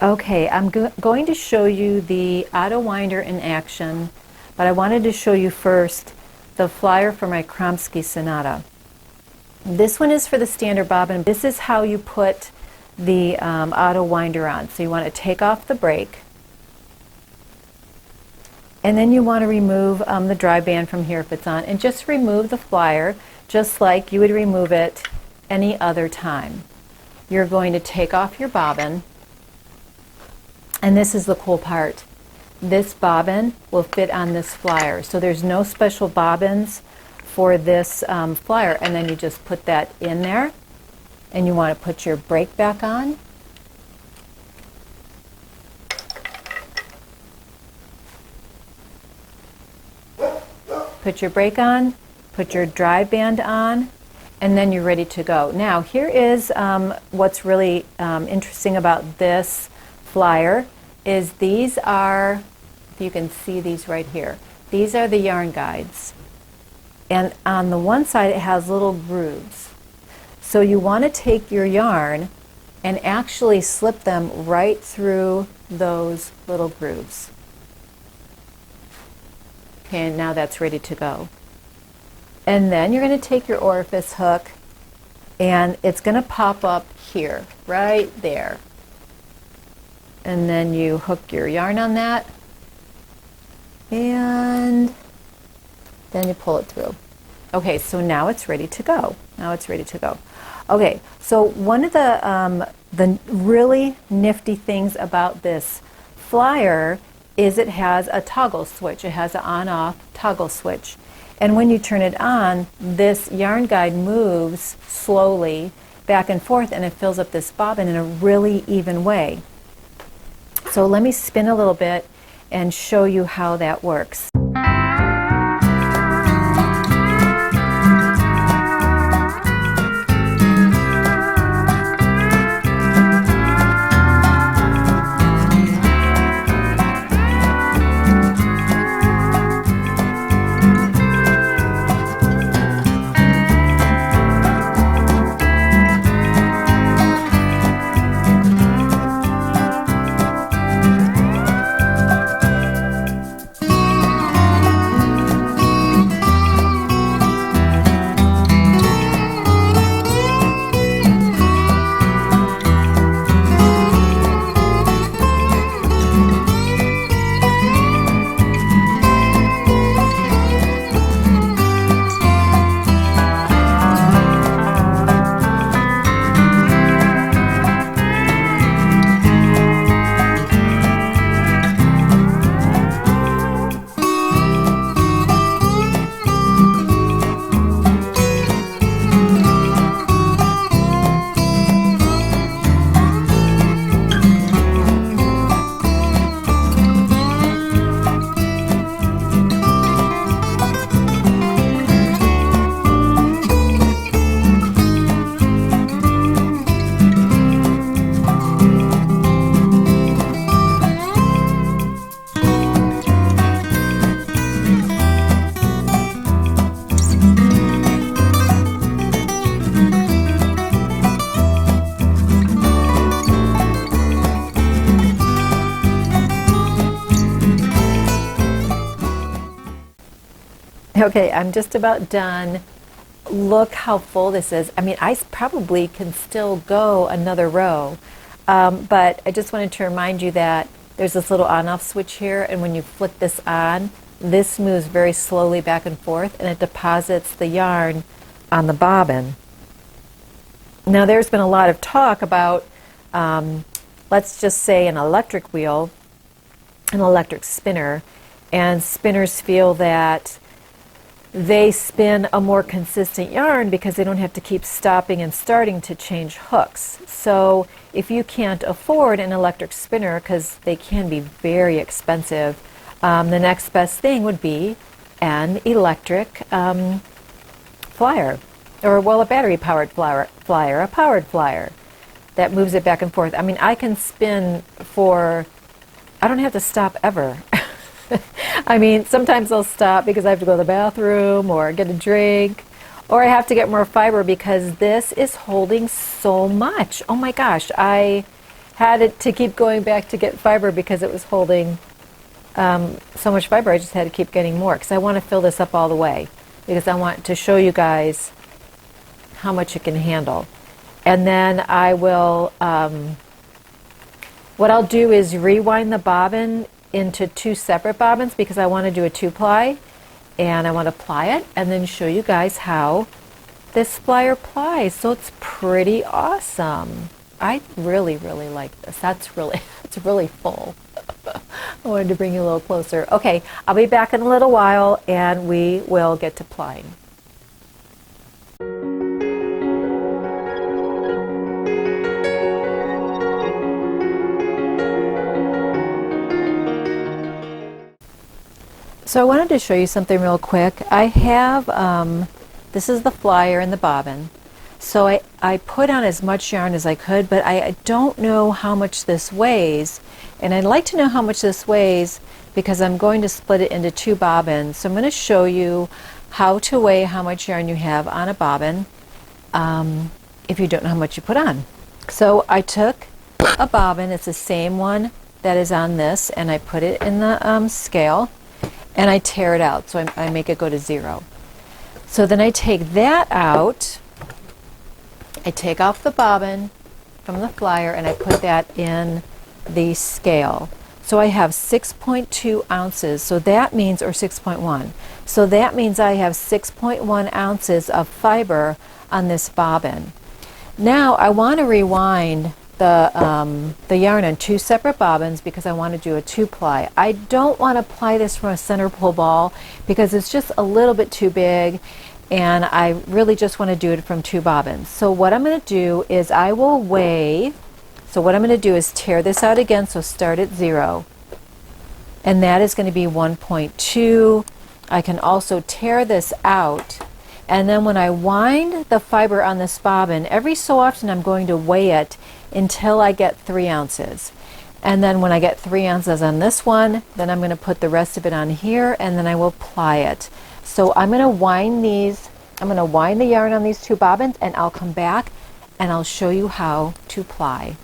Okay, I'm going to show you the auto winder in action, but I wanted to show you first the flyer for my Kromski Sonata. This one is for the standard bobbin. This is how you put the auto winder on. So you want to take off the brake, and then you want to remove the dry band from here if it's on, and just remove the flyer just like you would remove it any other time. You're going to take off your bobbin. And this is the cool part. This bobbin will fit on this flyer. So there's no special bobbins for this flyer. And then you just put that in there. And you want to put your brake back on. Put your brake on. Put your dry band on. And then you're ready to go. Now here is what's really interesting about this flyer is these are, if you can see these right here, these are the yarn guides. And on the one side it has little grooves. So you want to take your yarn and actually slip them right through those little grooves. Okay, and now that's ready to go. And then you're going to take your orifice hook and it's going to pop up here, right there. And then you hook your yarn on that and then you pull it through. Okay, so now it's ready to go. Now it's ready to go. Okay, so one of the really nifty things about this flyer is it has a toggle switch. It has an on-off toggle switch. And when you turn it on, this yarn guide moves slowly back and forth and it fills up this bobbin in a really even way. So let me spin a little bit and show you how that works. Okay, I'm just about done. Look how full this is. I mean, I probably can still go another row, but I just wanted to remind you that there's this little on-off switch here, and when you flick this on, this moves very slowly back and forth, and it deposits the yarn on the bobbin. Now, there's been a lot of talk about, let's just say, an electric wheel, an electric spinner, and spinners feel that they spin a more consistent yarn because they don't have to keep stopping and starting to change hooks. So if you can't afford an electric spinner, because they can be very expensive, the next best thing would be an electric flyer, or well, a battery-powered flyer, a powered flyer that moves it back and forth. I mean, I can spin for, I don't have to stop ever. I mean, sometimes I'll stop because I have to go to the bathroom or get a drink, or I have to get more fiber because this is holding so much. Oh my gosh, I had it to keep going back to get fiber because it was holding so much fiber. I just had to keep getting more because I want to fill this up all the way because I want to show you guys how much it can handle. And then I will, what I'll do is rewind the bobbin into 2 separate bobbins because I want to do a 2-ply and I want to ply it and then show you guys how this flyer plies. So it's pretty awesome. I really, really like this. It's really full. I wanted to bring you a little closer. Okay, I'll be back in a little while and we will get to plying. So I wanted to show you something real quick. I have, this is the flyer and the bobbin. So I put on as much yarn as I could, but I don't know how much this weighs. And I'd like to know how much this weighs because I'm going to split it into 2 bobbins. So I'm going to show you how to weigh how much yarn you have on a bobbin if you don't know how much you put on. So I took a bobbin, it's the same one that is on this, and I put it in the scale and I tear it out. So I make it go to 0. So then I take that out. I take off the bobbin from the flyer and I put that in the scale. So I have 6.2 ounces, so that means, or 6.1. So that means I have 6.1 ounces of fiber on this bobbin. Now I want to rewind the yarn on 2 separate bobbins because I want to do a 2-ply. I don't want to ply this from a center pull ball because it's just a little bit too big and I really just want to do it from 2 bobbins. So what I'm going to do is I will weigh, so what I'm going to do is tear this out again, so start at 0. And that is going to be 1.2. I can also tear this out, and then when I wind the fiber on this bobbin, every so often I'm going to weigh it until I get 3 ounces. And then when I get 3 ounces on this one, then I'm going to put the rest of it on here and then I will ply it. So I'm going to wind these, I'm going to wind the yarn on these 2 bobbins and I'll come back and I'll show you how to ply.